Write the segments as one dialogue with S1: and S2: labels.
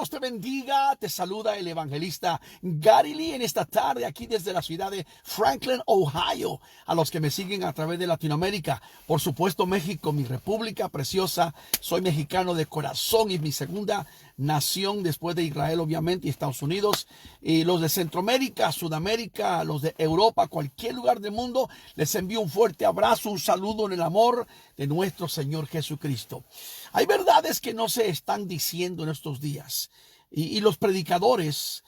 S1: Dios te bendiga. Te saluda el evangelista Gary Lee en esta tarde aquí desde la ciudad de Franklin, Ohio. A los que me siguen a través de Latinoamérica, por supuesto México, mi república preciosa. Soy mexicano de corazón y mi segunda nación después de Israel, obviamente, y Estados Unidos. Y los de Centroamérica, Sudamérica, los de Europa, cualquier lugar del mundo, les envío un fuerte abrazo, un saludo en el amor de nuestro Señor Jesucristo. Hay verdades que no se están diciendo en estos días. Y los predicadores,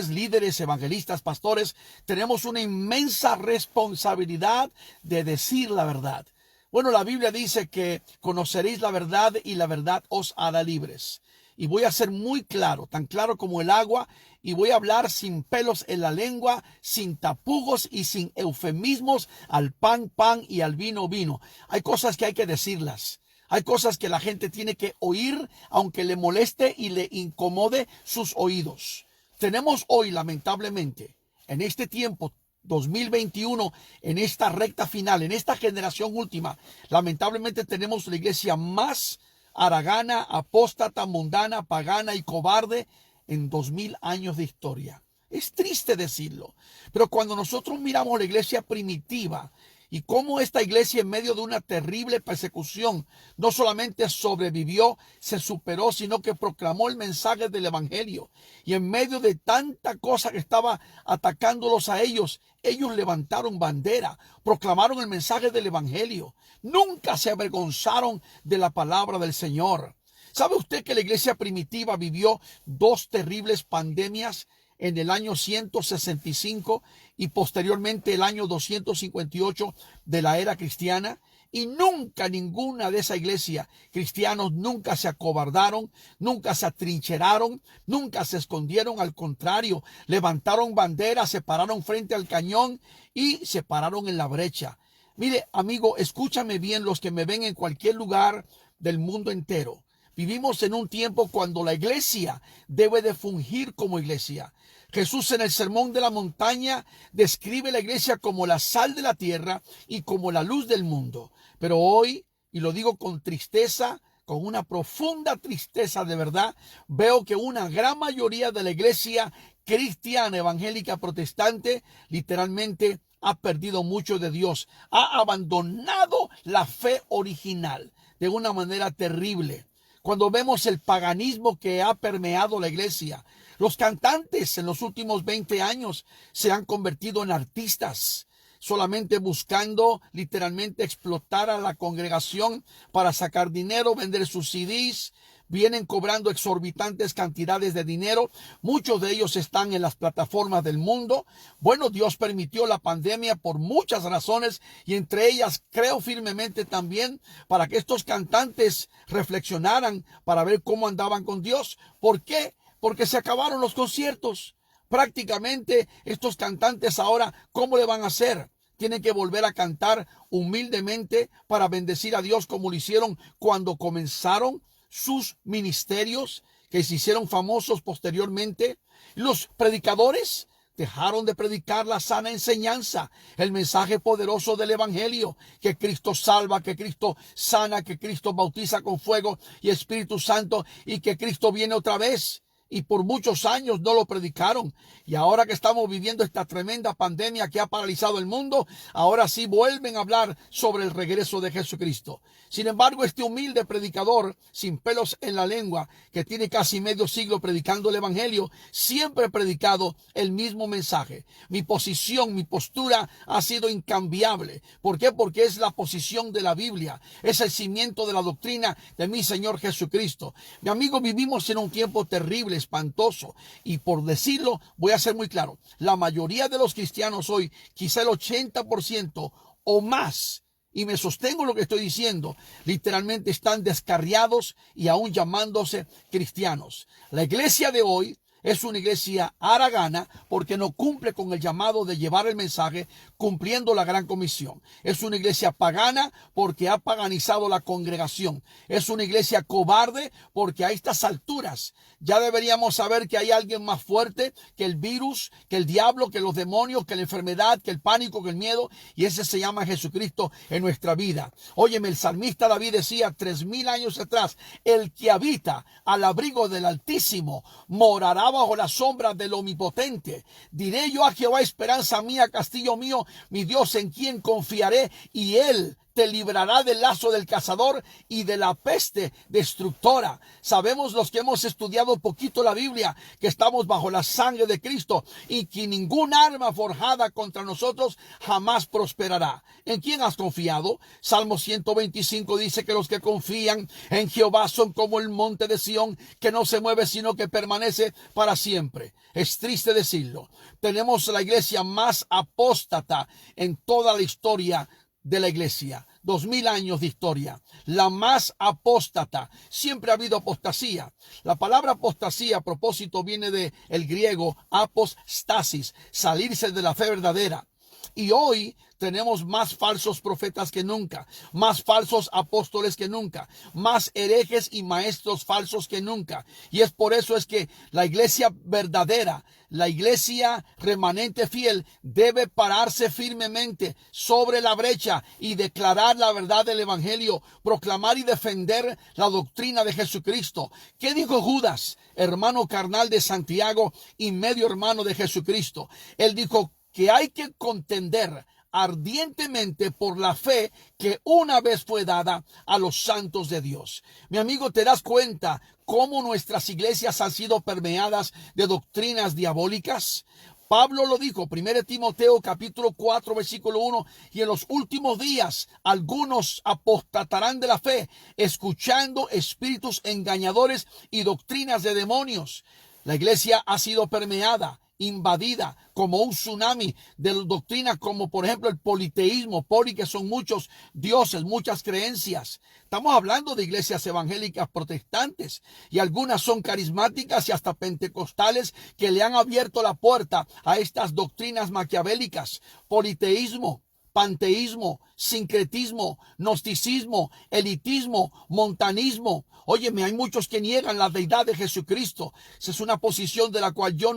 S1: líderes, evangelistas, pastores, tenemos una inmensa responsabilidad de decir la verdad. Bueno, la Biblia dice que conoceréis la verdad y la verdad os hará libres. Y voy a ser muy claro, tan claro como el agua, y voy a hablar sin pelos en la lengua, sin tapujos y sin eufemismos, al pan, pan y al vino, vino. Hay cosas que hay que decirlas. Hay cosas que la gente tiene que oír, aunque le moleste y le incomode sus oídos. Tenemos hoy, lamentablemente, en este tiempo 2021, en esta recta final, en esta generación última, lamentablemente tenemos la iglesia más haragana, apóstata, mundana, pagana y cobarde en 2000 años de historia. Es triste decirlo, pero cuando nosotros miramos la iglesia primitiva y cómo esta iglesia en medio de una terrible persecución no solamente sobrevivió, se superó, sino que proclamó el mensaje del evangelio. Y en medio de tanta cosa que estaba atacándolos a ellos, ellos levantaron bandera, proclamaron el mensaje del evangelio. Nunca se avergonzaron de la palabra del Señor. ¿Sabe usted que la iglesia primitiva vivió dos terribles pandemias en el año 165 y posteriormente el año 258 de la era cristiana? Y nunca ninguna de esa iglesia, cristianos nunca se acobardaron, nunca se atrincheraron, nunca se escondieron. Al contrario, levantaron banderas, se pararon frente al cañón y se pararon en la brecha. Mire, amigo, escúchame bien, los que me ven en cualquier lugar del mundo entero. Vivimos en un tiempo cuando la iglesia debe de fungir como iglesia. Jesús en el Sermón de la Montaña describe la iglesia como la sal de la tierra y como la luz del mundo. Pero hoy, y lo digo con tristeza, con una profunda tristeza de verdad, veo que una gran mayoría de la iglesia cristiana, evangélica, protestante, literalmente ha perdido mucho de Dios. Ha abandonado la fe original de una manera terrible. Cuando vemos el paganismo que ha permeado la iglesia, los cantantes en los últimos 20 años se han convertido en artistas, solamente buscando literalmente explotar a la congregación para sacar dinero, vender sus CDs. Vienen cobrando exorbitantes cantidades de dinero. Muchos de ellos están en las plataformas del mundo. Bueno, Dios permitió la pandemia por muchas razones y entre ellas creo firmemente también para que estos cantantes reflexionaran para ver cómo andaban con Dios. ¿Por qué? Porque se acabaron los conciertos. Prácticamente estos cantantes ahora, ¿cómo le van a hacer? Tienen que volver a cantar humildemente para bendecir a Dios como lo hicieron cuando comenzaron sus ministerios, que se hicieron famosos posteriormente. Los predicadores dejaron de predicar la sana enseñanza, el mensaje poderoso del evangelio, que Cristo salva, que Cristo sana, que Cristo bautiza con fuego y Espíritu Santo y que Cristo viene otra vez. Y por muchos años no lo predicaron. Y ahora que estamos viviendo esta tremenda pandemia que ha paralizado el mundo, ahora sí vuelven a hablar sobre el regreso de Jesucristo. Sin embargo, este humilde predicador, sin pelos en la lengua, que tiene casi medio siglo predicando el evangelio, siempre ha predicado el mismo mensaje. Mi posición, mi postura ha sido incambiable. ¿Por qué? Porque es la posición de la Biblia. Es el cimiento de la doctrina de mi Señor Jesucristo. Mi amigo, vivimos en un tiempo terrible, espantoso, y por decirlo voy a ser muy claro, la mayoría de los cristianos hoy, quizá el 80% o más, y me sostengo lo que estoy diciendo, literalmente están descarriados y aún llamándose cristianos. La iglesia de hoy Es una iglesia haragana porque no cumple con el llamado de llevar el mensaje cumpliendo la gran comisión. Es una iglesia pagana porque ha paganizado la congregación. Es una iglesia cobarde porque a estas alturas ya deberíamos saber que hay alguien más fuerte que el virus, que el diablo, que los demonios, que la enfermedad, que el pánico, que el miedo, y ese se llama Jesucristo en nuestra vida. Óyeme, el salmista David decía 3000 años atrás: el que habita al abrigo del Altísimo morará bajo la sombra del Omnipotente. Diré yo a Jehová, esperanza mía, castillo mío, mi Dios, en quien confiaré, y él te librará del lazo del cazador y de la peste destructora. Sabemos, los que hemos estudiado poquito la Biblia, que estamos bajo la sangre de Cristo y que ningún arma forjada contra nosotros jamás prosperará. ¿En quién has confiado? Salmo 125 dice que los que confían en Jehová son como el monte de Sión, que no se mueve sino que permanece para siempre. Es triste decirlo. Tenemos la iglesia más apóstata en toda la historia de la iglesia. 2000 años de historia, la más apóstata. Siempre ha habido apostasía. La palabra apostasía, a propósito, viene del griego apostasis, salirse de la fe verdadera. Y hoy tenemos más falsos profetas que nunca, más falsos apóstoles que nunca, más herejes y maestros falsos que nunca. Y es por eso es que la iglesia verdadera, la iglesia remanente fiel, debe pararse firmemente sobre la brecha y declarar la verdad del evangelio, proclamar y defender la doctrina de Jesucristo. ¿Qué dijo Judas, hermano carnal de Santiago y medio hermano de Jesucristo? Él dijo que hay que contender ardientemente por la fe que una vez fue dada a los santos de Dios. Mi amigo, ¿te das cuenta cómo nuestras iglesias han sido permeadas de doctrinas diabólicas? Pablo lo dijo, 1 Timoteo capítulo 4 versículo 1, y en los últimos días algunos apostatarán de la fe, escuchando espíritus engañadores y doctrinas de demonios. La iglesia ha sido permeada, invadida como un tsunami de doctrinas como por ejemplo el politeísmo, que son muchos dioses, muchas creencias. Estamos hablando de iglesias evangélicas protestantes y algunas son carismáticas y hasta pentecostales que le han abierto la puerta a estas doctrinas maquiavélicas. Politeísmo, panteísmo, sincretismo, gnosticismo, elitismo, montanismo. Óyeme, hay muchos que niegan la deidad de Jesucristo. Esa es una posición de la cual yo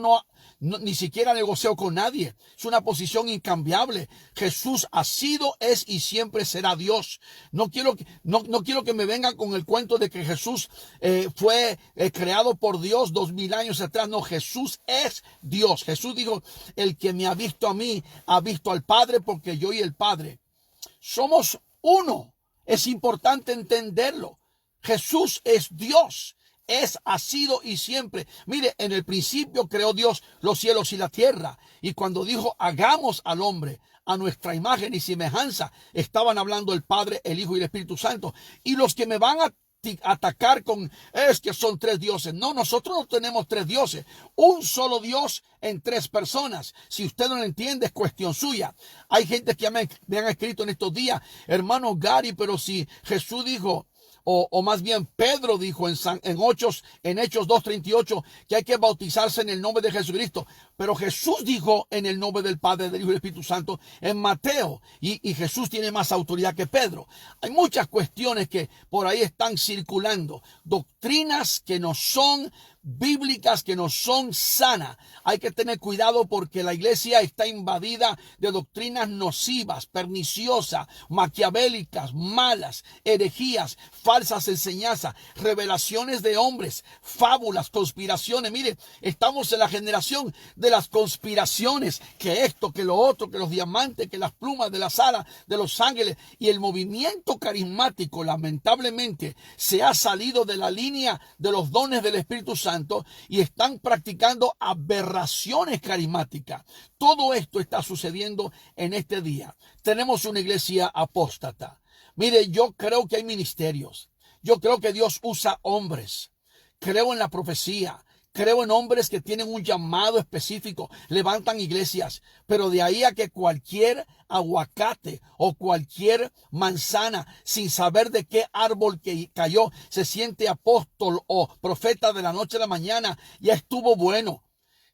S1: ni siquiera negocio con nadie. Es una posición incambiable. Jesús ha sido, es y siempre será Dios. No quiero que me vengan con el cuento de que Jesús fue creado por Dios 2000 años atrás. No, Jesús es Dios. Jesús dijo: el que me ha visto a mí, ha visto al Padre, porque yo y el Padre somos uno. Es importante entenderlo. Jesús es Dios. Ha sido y siempre. Mire, en el principio creó Dios los cielos y la tierra. Y cuando dijo hagamos al hombre a nuestra imagen y semejanza, estaban hablando el Padre, el Hijo y el Espíritu Santo. Y los que me van a atacar con es que son tres dioses. No, nosotros no tenemos tres dioses. Un solo Dios en tres personas. Si usted no lo entiende, es cuestión suya. Hay gente que me han escrito en estos días: hermano Gary, pero si Jesús dijo, o más bien Pedro dijo en Hechos 2:38 que hay que bautizarse en el nombre de Jesucristo. Pero Jesús dijo en el nombre del Padre, del Hijo y del Espíritu Santo en Mateo. Y Jesús tiene más autoridad que Pedro. Hay muchas cuestiones que por ahí están circulando. Doctrinas que no son bíblicas, que no son sanas. Hay que tener cuidado porque la iglesia está invadida de doctrinas nocivas, perniciosas, maquiavélicas, malas, herejías, falsas enseñanzas, revelaciones de hombres, fábulas, conspiraciones. Mire, estamos en la generación de las conspiraciones, que esto, que lo otro, que los diamantes, que las plumas de las alas de los ángeles. Y el movimiento carismático, lamentablemente, se ha salido de la línea de los dones del Espíritu Santo y están practicando aberraciones carismáticas. Todo esto está sucediendo en este día. Tenemos una iglesia apóstata. Mire, yo creo que hay ministerios. Yo creo que Dios usa hombres. Creo en la profecía. Creo en hombres que tienen un llamado específico, levantan iglesias, pero de ahí a que cualquier aguacate o cualquier manzana, sin saber de qué árbol que cayó, se siente apóstol o profeta de la noche a la mañana, ya estuvo bueno.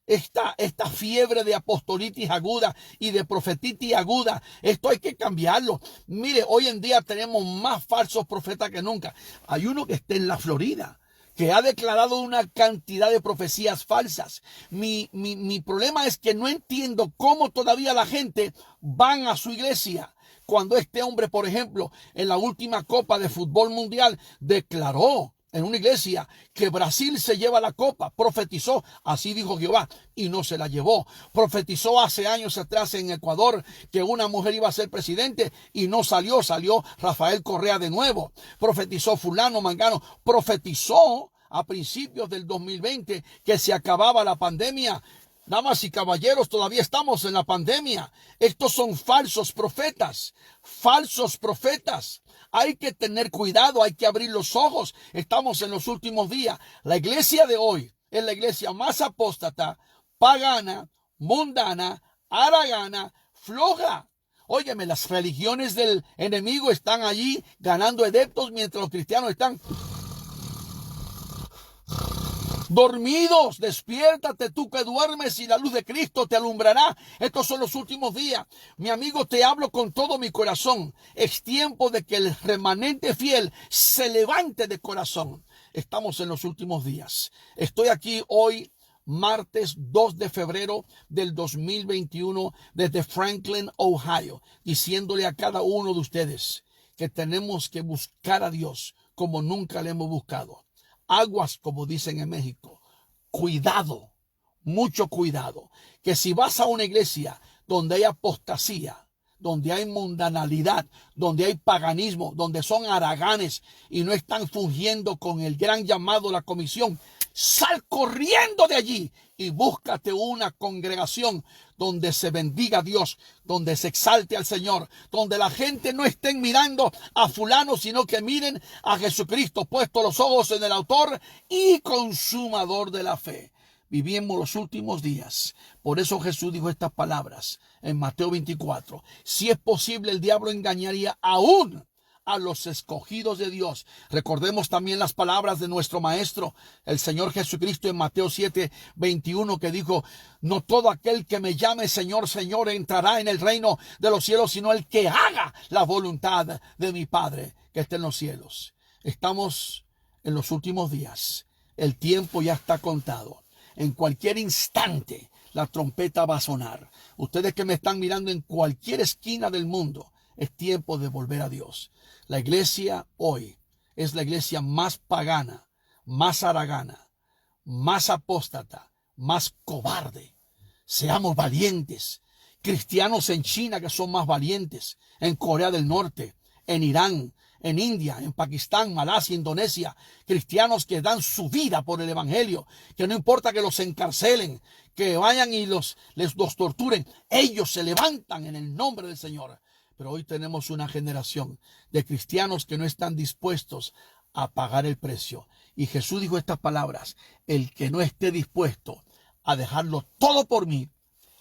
S1: Esta fiebre de apostolitis aguda y de profetitis aguda, esto hay que cambiarlo. Mire, hoy en día tenemos más falsos profetas que nunca. Hay uno que está en la Florida, que ha declarado una cantidad de profecías falsas. Mi problema es que no entiendo cómo todavía la gente van a su iglesia. Cuando este hombre, por ejemplo, en la última Copa de Fútbol Mundial, declaró en una iglesia que Brasil se lleva la copa, profetizó, así dijo Jehová, y no se la llevó. Profetizó hace años atrás en Ecuador que una mujer iba a ser presidente y no salió, salió Rafael Correa de nuevo. Profetizó fulano, mangano, profetizó a principios del 2020 que se acababa la pandemia. Damas y caballeros, todavía estamos en la pandemia. Estos son falsos profetas, falsos profetas. Hay que tener cuidado, hay que abrir los ojos. Estamos en los últimos días. La iglesia de hoy es la iglesia más apóstata, pagana, mundana, haragana, floja. Óyeme, las religiones del enemigo están allí ganando adeptos mientras los cristianos están dormidos. Despiértate tú que duermes y la luz de Cristo te alumbrará. Estos son los últimos días. Mi amigo, te hablo con todo mi corazón. Es tiempo de que el remanente fiel se levante de corazón. Estamos en los últimos días. Estoy aquí hoy, martes 2 de febrero del 2021, desde Franklin, Ohio, diciéndole a cada uno de ustedes que tenemos que buscar a Dios como nunca le hemos buscado. Aguas, como dicen en México. Cuidado, mucho cuidado. Que si vas a una iglesia donde hay apostasía, donde hay mundanalidad, donde hay paganismo, donde son haraganes y no están fungiendo con el gran llamado, la comisión, sal corriendo de allí y búscate una congregación donde se bendiga a Dios, donde se exalte al Señor, donde la gente no esté mirando a fulano, sino que miren a Jesucristo, puesto los ojos en el autor y consumador de la fe. Vivimos los últimos días. Por eso Jesús dijo estas palabras en Mateo 24. Si es posible, el diablo engañaría aún a los escogidos de Dios. Recordemos también las palabras de nuestro Maestro, el Señor Jesucristo, en Mateo 7:21, que dijo: no todo aquel que me llame Señor, Señor, entrará en el reino de los cielos, sino el que haga la voluntad de mi Padre que está en los cielos. Estamos en los últimos días. El tiempo ya está contado. En cualquier instante la trompeta va a sonar. Ustedes que me están mirando en cualquier esquina del mundo, es tiempo de volver a Dios. La iglesia hoy es la iglesia más pagana, más haragana, más apóstata, más cobarde. Seamos valientes. Cristianos en China que son más valientes, en Corea del Norte, en Irán, en India, en Pakistán, Malasia, Indonesia, cristianos que dan su vida por el evangelio, que no importa que los encarcelen, que vayan y los torturen, ellos se levantan en el nombre del Señor. Pero hoy tenemos una generación de cristianos que no están dispuestos a pagar el precio. Y Jesús dijo estas palabras: el que no esté dispuesto a dejarlo todo por mí,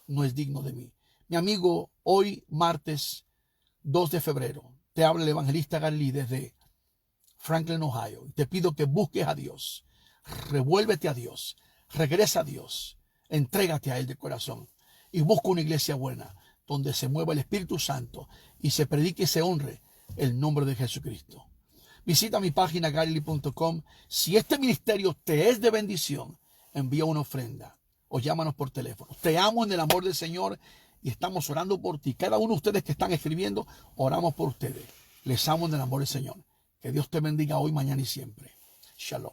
S1: no es digno de mí. Mi amigo, hoy martes 2 de febrero, te habla el evangelista Gary Lee desde Franklin, Ohio. Te pido que busques a Dios, revuélvete a Dios, regresa a Dios, entrégate a Él de corazón y busca una iglesia buena donde se mueva el Espíritu Santo y se predique y se honre el nombre de Jesucristo. Visita mi página garylee.com. Si este ministerio te es de bendición, envía una ofrenda o llámanos por teléfono. Te amo en el amor del Señor y estamos orando por ti. Cada uno de ustedes que están escribiendo, oramos por ustedes. Les amo en el amor del Señor. Que Dios te bendiga hoy, mañana y siempre. Shalom.